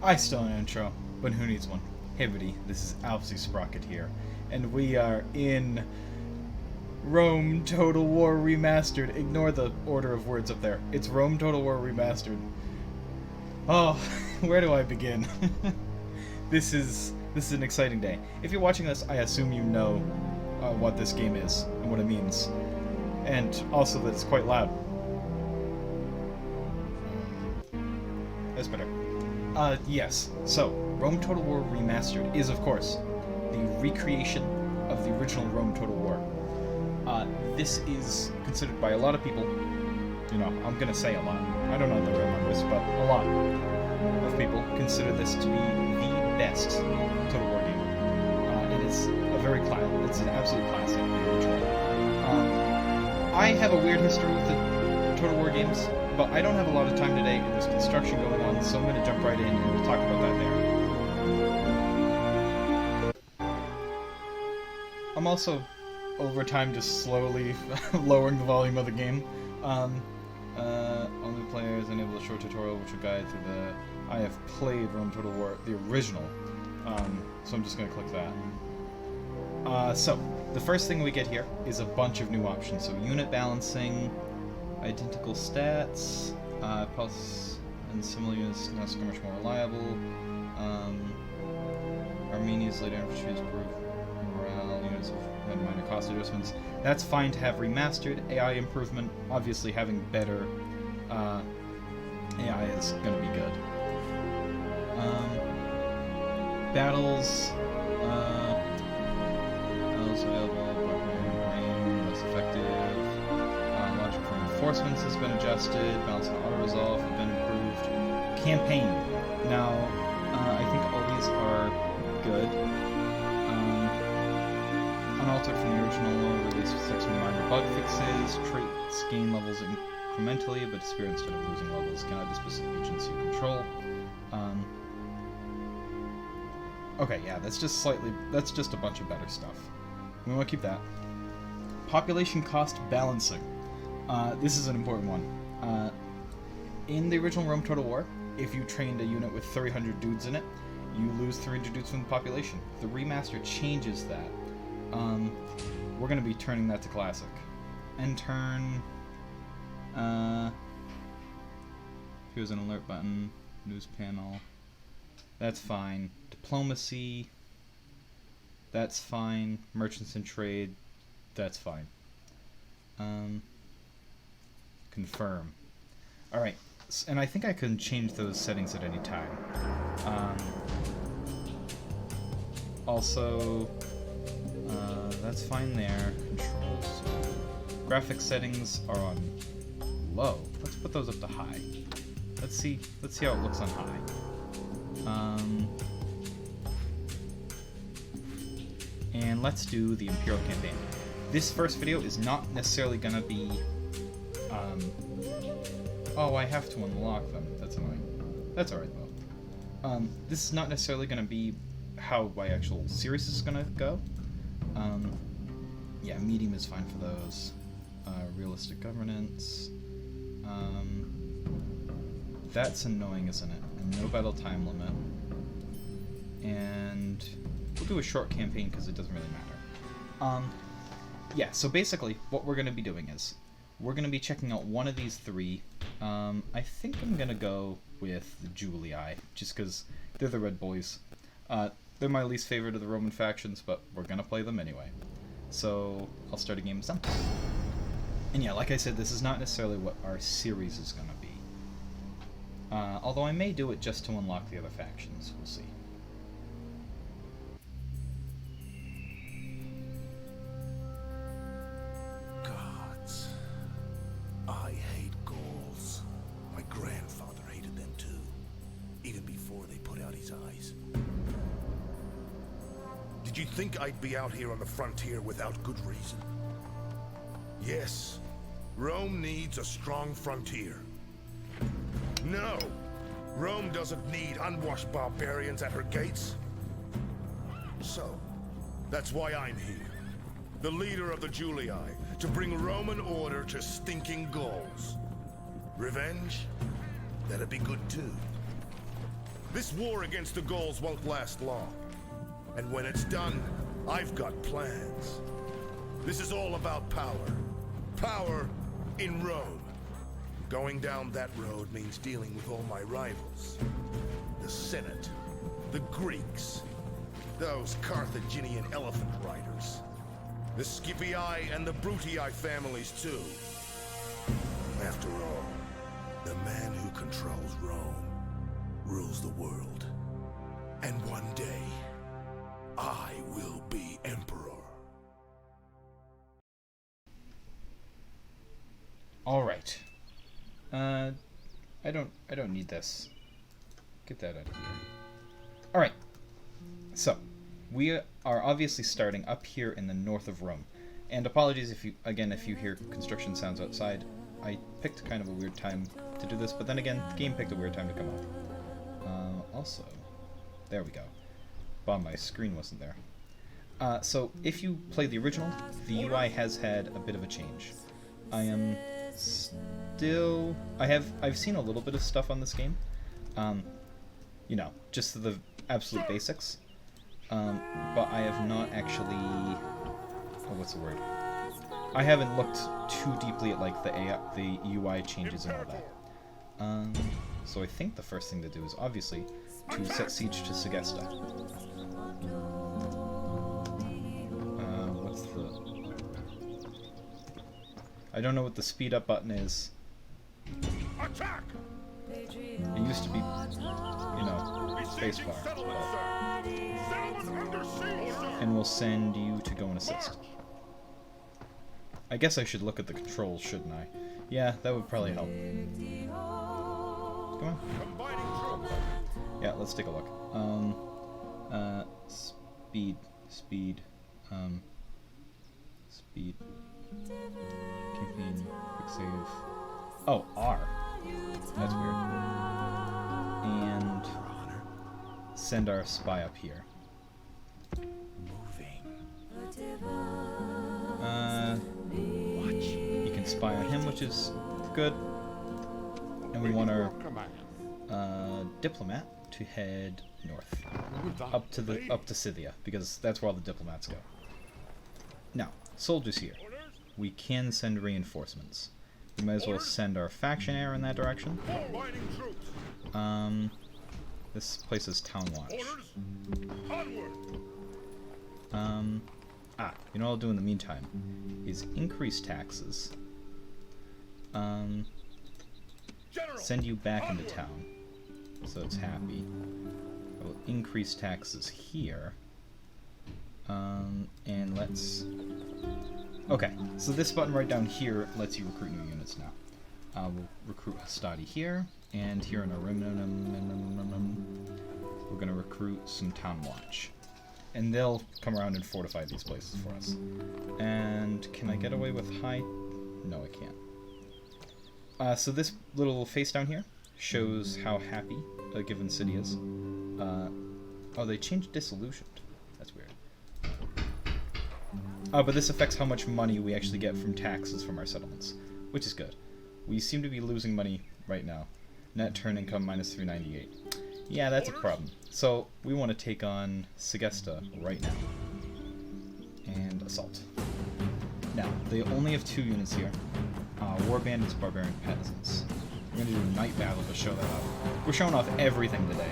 I still an intro, but who needs one? Hey everybody, this is Alfie Sprocket here, and we are in Rome Total War Remastered. Ignore the order of words up there. It's Rome Total War Remastered. Oh, where do I begin? This is an exciting day. If you're watching this, I assume you know what this game is and what it means, and also that it's quite loud. That's better. Yes. So, Rome Total War Remastered is, of course, the recreation of the original Rome Total War. This is considered by a lot of people, I'm gonna say a lot, I don't know the real numbers, but a lot of people consider this to be the best Total War game. It is it's an absolute classic, the original. I have a weird history with the Total War games, but I don't have a lot of time today, and there's construction going on, so I'm going to jump right in and we'll talk about that there. I'm also, over time, just slowly lowering the volume of the game. Only players enable a short tutorial which will guide through the... I have played Rome Total War, the original, so I'm just going to click that. So, the first thing we get here is a bunch of new options. So, unit balancing, identical stats, pulse and similar units now skirmish more reliable. Armenia's later infantry is improved morale, units have had minor cost adjustments. That's fine to have remastered. AI improvement, obviously having better AI is going to be good. Battles available, less effective. Logic for reinforcements has been adjusted. Balance and auto-resolve have been improved. Campaign. Now, I think all these are good. Unaltered from the original, released with 6 minor bug fixes. Traits gain levels incrementally, but experience instead of losing levels. Guide the specific agents you control. Okay, yeah, that's just a bunch of better stuff. We want to keep that. Population cost balancing. This is an important one. In the original Rome Total War, if you trained a unit with 300 dudes in it, you lose 300 dudes from the population. The remaster changes that. We're going to be turning that to classic. End turn. Here's an alert button. News panel. That's fine. Diplomacy. That's fine. Merchants and trade. That's fine. Confirm. Alright, and I think I can change those settings at any time. Also, that's fine there. Controls. Graphics settings are on low. Let's put those up to high. Let's see how it looks on high. And let's do the Imperial campaign. This first video is not necessarily going to be... Oh, I have to unlock them. That's annoying. That's alright, though. This is not necessarily going to be how my actual series is going to go. Yeah, medium is fine for those. Realistic governance. That's annoying, isn't it? And no battle time limit. And we'll do a short campaign because it doesn't really matter. Yeah, so basically what we're going to be doing is we're going to be checking out one of these three. I think I'm going to go with the Julii, just because they're the red boys. They're my least favorite of the Roman factions, but we're going to play them anyway. So I'll start a game with them. And yeah, like I said, this is not necessarily what our series is going to be. Although I may do it just to unlock the other factions. We'll see. Gods. I hate Gauls. My grandfather hated them too. Even before they put out his eyes. Did you think I'd be out here on the frontier without good reason? Yes. Rome needs a strong frontier. No! Rome doesn't need unwashed barbarians at her gates. So, that's why I'm here. The leader of the Julii, to bring Roman order to stinking Gauls. Revenge? That'd be good too. This war against the Gauls won't last long. And when it's done, I've got plans. This is all about power. Power in Rome. Going down that road means dealing with all my rivals. The Senate, the Greeks, those Carthaginian elephant riders, the Scipii and the Brutii families too. After all, the man who controls Rome rules the world. And one day, I will be emperor. All right. I don't need this. Get that out of here. All right. So, we are obviously starting up here in the north of Rome. And apologies if you hear construction sounds outside. I picked kind of a weird time to do this, but then again, the game picked a weird time to come up. Also, there we go. Wow, my screen wasn't there. So, if you play the original, the UI has had a bit of a change. I am still... I've seen a little bit of stuff on this game. You know, just the absolute basics. But I have not actually... Oh, what's the word? I haven't looked too deeply at, like, the UI changes and all that. So I think the first thing to do is, obviously, to set siege to Segesta. What's the... I don't know what the speed up button is. Attack! It used to be, you know, spacebar. And we'll send you to go and assist. I guess I should look at the controls, shouldn't I? Yeah, that would probably help. Come on. Yeah, let's take a look. Speed. Keeping, quick save. Oh, R. That's weird. And send our spy up here. You can spy on him, which is good. And we want our diplomat to head north, up to Scythia, because that's where all the diplomats go. Now, soldiers here. We can send reinforcements. We might as well send our faction heir in that direction. This place is Town Watch. You know what I'll do in the meantime is increase taxes. Send you back into town, so it's happy. I will increase taxes here. And let's... Okay, so this button right down here lets you recruit new units now. We'll recruit Hastati here, and here in our we're going to recruit some Town Watch. And they'll come around and fortify these places for us. And can I get away with high? No, I can't. So this little face down here shows how happy a given city is. Oh, they changed disillusioned. That's weird. But this affects how much money we actually get from taxes from our settlements, which is good. We seem to be losing money right now. Net turn income minus 398. Yeah, that's a problem. So we want to take on Segesta right now. And assault. Now, they only have 2 units here. War Bandits, Barbarian Peasants. We're going to do Night Battle to show that off. We're showing off everything today.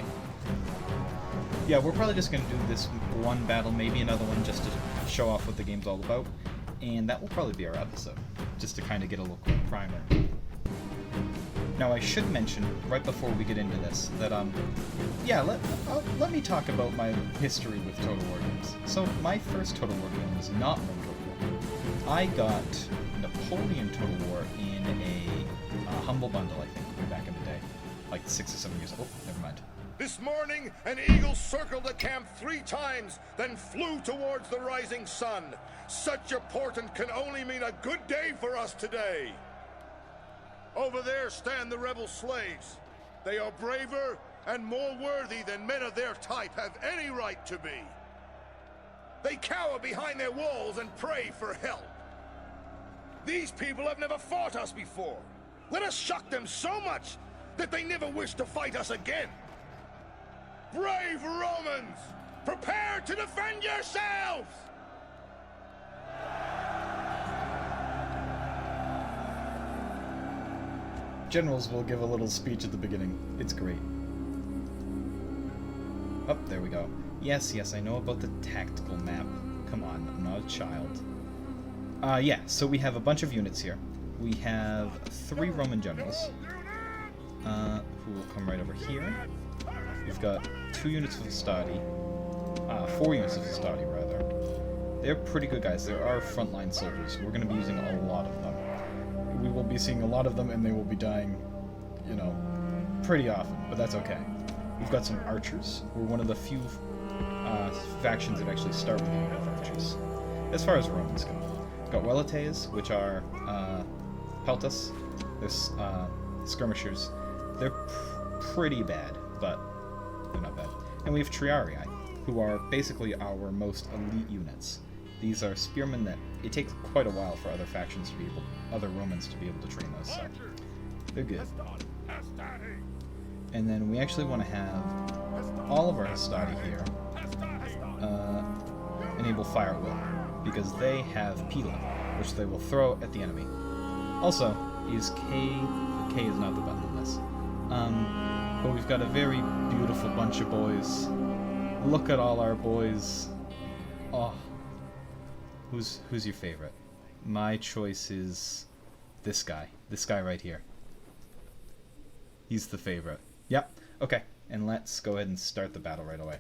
Yeah, we're probably just going to do this one battle, maybe another one, just to show off what the game's all about. And that will probably be our episode, just to kind of get a little quick primer. Now, I should mention, right before we get into this, that, yeah, let me talk about my history with Total War games. So, my first Total War game was not Rome Total War. I got Napoleon Total War in a Humble Bundle, I think, way back in the day. Like 6 or 7 years ago. Oh, never mind. This morning, an eagle circled the camp 3 times, then flew towards the rising sun. Such a portent can only mean a good day for us today. Over there stand the rebel slaves. They are braver and more worthy than men of their type have any right to be. They cower behind their walls and pray for help. These people have never fought us before. Let us shock them so much that they never wish to fight us again. Brave Romans! Prepare to defend yourselves! Generals will give a little speech at the beginning. It's great. Oh, there we go. Yes, I know about the tactical map. Come on, I'm not a child. Yeah, so we have a bunch of units here. We have 3 Roman generals, who will come right over here. We've got 2 units of Hastati, 4 units of Hastati, rather. They're pretty good guys. They're our frontline soldiers. We're going to be using a lot of them. We will be seeing a lot of them, and they will be dying, you know, pretty often, but that's okay. We've got some archers. We're one of the few factions that actually start with a unit of archers. As far as Romans go, we've got Weletes, which are Peltas. There's skirmishers. They're pretty bad, but they're not bad. And we have Triarii, who are basically our most elite units. These are spearmen that it takes quite a while for other factions to be able, other Romans to be able to train those, so they're good. And then we actually want to have all of our Hastati here enable fire at will, because they have Pila, which they will throw at the enemy. Also, is K is not the button in this. But we've got a very beautiful bunch of boys. Look at all our boys. Oh. Who's your favorite? My choice is this guy. This guy right here. He's the favorite. Yep. Okay. And let's go ahead and start the battle right away.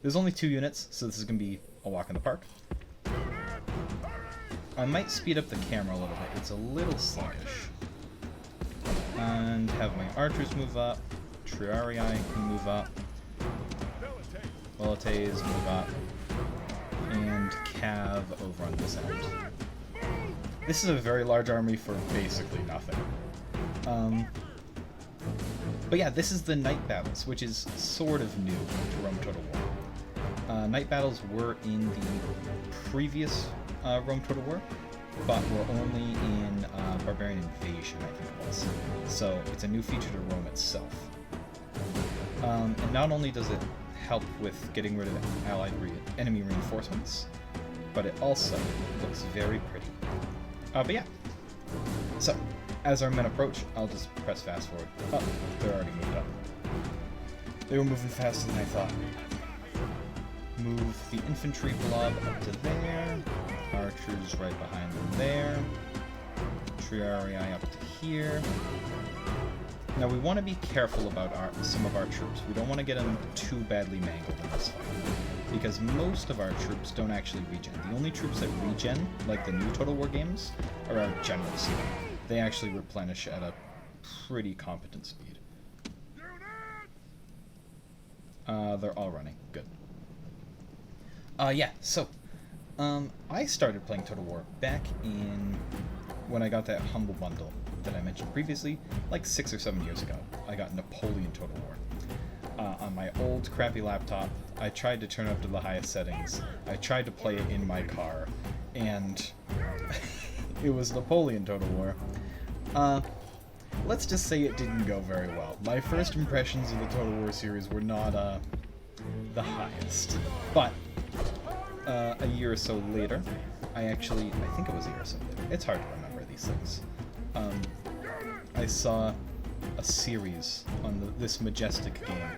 There's only 2 units, so this is going to be a walk in the park. I might speed up the camera a little bit. It's a little sluggish. And have my archers move up. Triarii can move up. Weletes move up. And Cav over on this end. This is a very large army for basically nothing. But yeah, this is the night battles, which is sort of new to Rome Total War. Night battles were in the previous Rome Total War, but were only in Barbarian Invasion, I think it was. So it's a new feature to Rome itself. And not only does it help with getting rid of allied enemy reinforcements, but it also looks very pretty. But yeah. So, as our men approach, I'll just press fast forward. Oh, they're already moved up. They were moving faster than I thought. Move the infantry blob up to there. Archers right behind them there. Triarii up to here. Now we want to be careful about some of our troops. We don't want to get them too badly mangled in this fight, because most of our troops don't actually regen. The only troops that regen, like the new Total War games, are our generals. They actually replenish at a pretty competent speed. They're all running. Good. Yeah, so, I started playing Total War back in when I got that Humble Bundle that I mentioned previously, like 6 or 7 years ago. I got Napoleon Total War. On my old crappy laptop, I tried to turn it up to the highest settings. I tried to play it in my car, and it was Napoleon Total War. Let's just say it didn't go very well. My first impressions of the Total War series were not the highest. But a year or so later, I think it was a year or so later. It's hard to remember these things. I saw a series on this majestic game.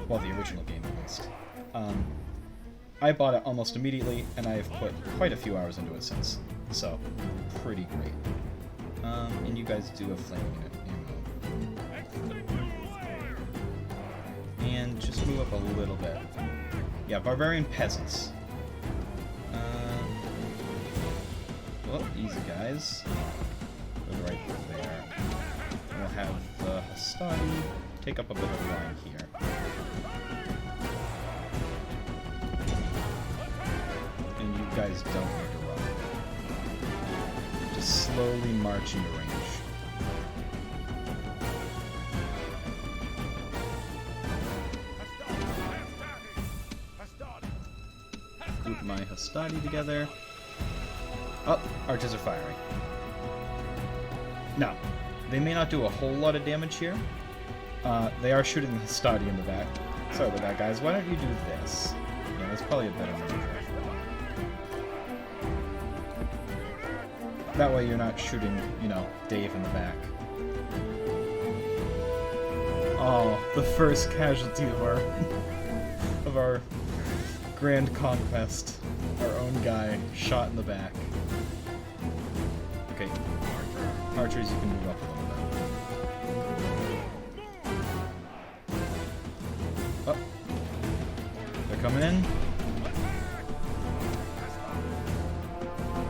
Well, the original game at least. I bought it almost immediately, and I have put quite a few hours into it since. So, pretty great. And you guys do have flame unit ammo. And just move up a little bit. Yeah, barbarian peasants. Well, easy guys. Go right there. We'll have the Hastati take up a bit of line here. And you guys don't need to run. Just slowly march into range. Group my Hastati together. Oh, archers are firing. Now, they may not do a whole lot of damage here. They are shooting the Hastati in the back. Sorry about that, guys. Why don't you do this? Yeah, that's probably a better move. That way you're not shooting, you know, Dave in the back. Oh, the first casualty of our grand conquest. Our own guy shot in the back. Okay, archers, you can move up a little bit. Oh, they're coming in.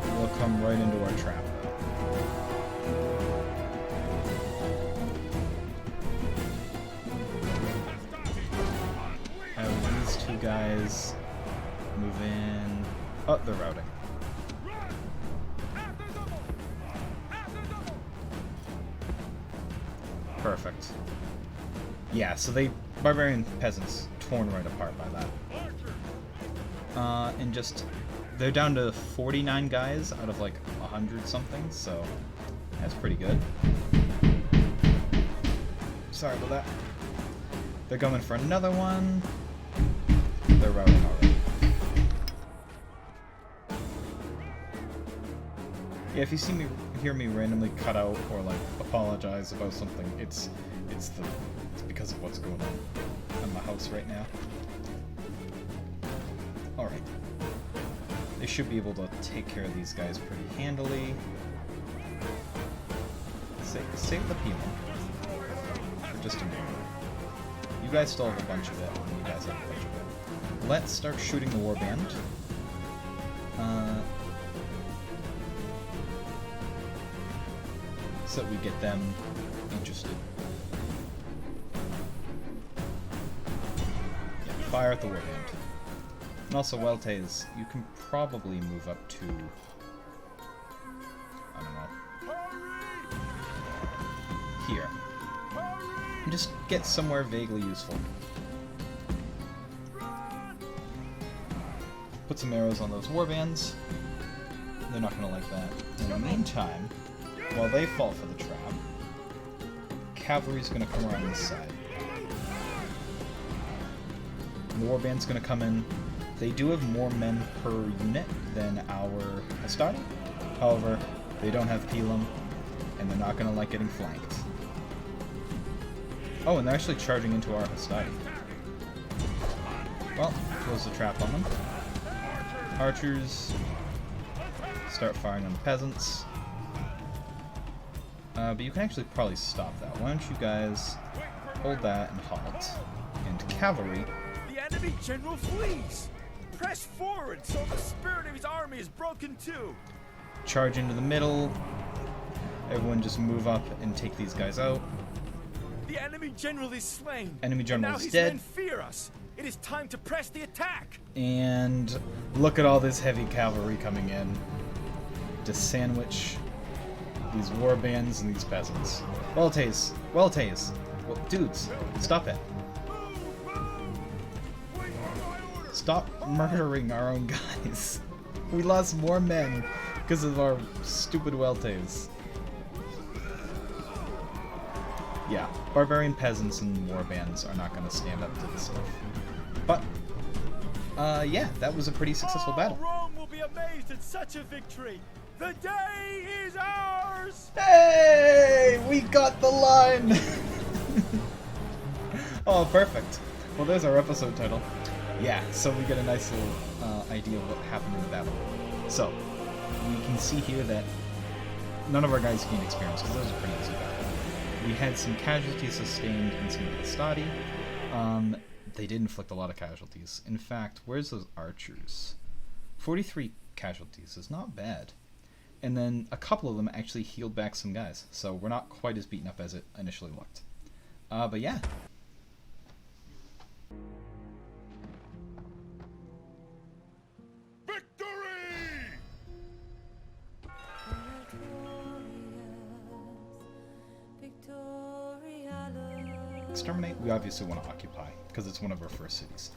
They'll come right into our trap. Two guys move in. Oh, they're routing. Perfect. Yeah, so barbarian peasants torn right apart by that. And just they're down to 49 guys out of like 100 something, so that's pretty good. Sorry about that. They're going for another one. They're routing already. Yeah, if you hear me randomly cut out or like apologize about something, it's because of what's going on in my house right now. All right, they should be able to take care of these guys pretty handily. Save the peeling for just a moment. You guys still have a bunch of it, and you guys have a bunch of it. Let's start shooting the warband. So that we get them interested. Yeah, fire at the warband. And also, Weltes, you can probably move up to... I don't know. Here. And just get somewhere vaguely useful. Put some arrows on those warbands. They're not going to like that. In the meantime, while they fall for the trap, cavalry's going to come around this side. The warband's going to come in. They do have more men per unit than our Astarte. However, they don't have Pilum, and they're not going to like getting flanked. Oh, and they're actually charging into our Astarte. Well, close the trap on them. Archers start firing on the peasants. But you can actually probably stop that. Why don't you guys hold that and halt? And cavalry... The enemy general flees! Press forward so the spirit of his army is broken too! Charge into the middle. Everyone just move up and take these guys out. The enemy general is slain! Enemy general is now dead. His men fear us! It is time to press the attack! And look at all this heavy cavalry coming in to sandwich these war bands and these peasants. Weltes! Weltes! Well, dudes, stop it. Stop murdering our own guys. We lost more men because of our stupid Weltes. Yeah, barbarian peasants and warbands are not going to stand up to this stuff. But, yeah, that was a pretty successful battle. Rome will be amazed at such a victory! The day is ours! Hey! We got the line! Oh, perfect. Well, there's our episode title. Yeah, so we get a nice little idea of what happened in the battle. So, we can see here that none of our guys gained experience, because that was a pretty easy battle. We had some casualties sustained in some of the Astarte. They did inflict a lot of casualties. In fact, where's those archers? 43 casualties is not bad. And then a couple of them actually healed back some guys, so we're not quite as beaten up as it initially looked. But yeah. Exterminate, we obviously want to occupy, because it's one of our first cities.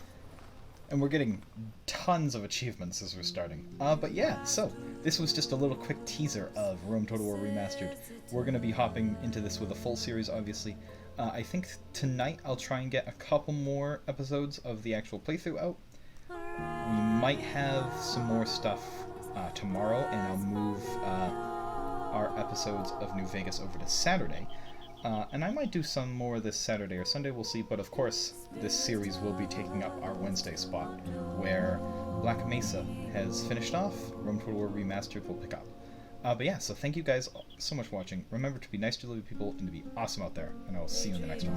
And we're getting tons of achievements as we're starting. But yeah, so, this was just a little quick teaser of Rome Total War Remastered. We're going to be hopping into this with a full series, obviously. I think tonight I'll try and get a couple more episodes of the actual playthrough out. We might have some more stuff tomorrow, and I'll move our episodes of New Vegas over to Saturday. And I might do some more this Saturday or Sunday, we'll see, but of course this series will be taking up our Wednesday spot, where Black Mesa has finished off, Rome Total War Remastered will pick up. But yeah, so thank you guys so much for watching. Remember to be nice to living people and to be awesome out there, and I will see you in the next one.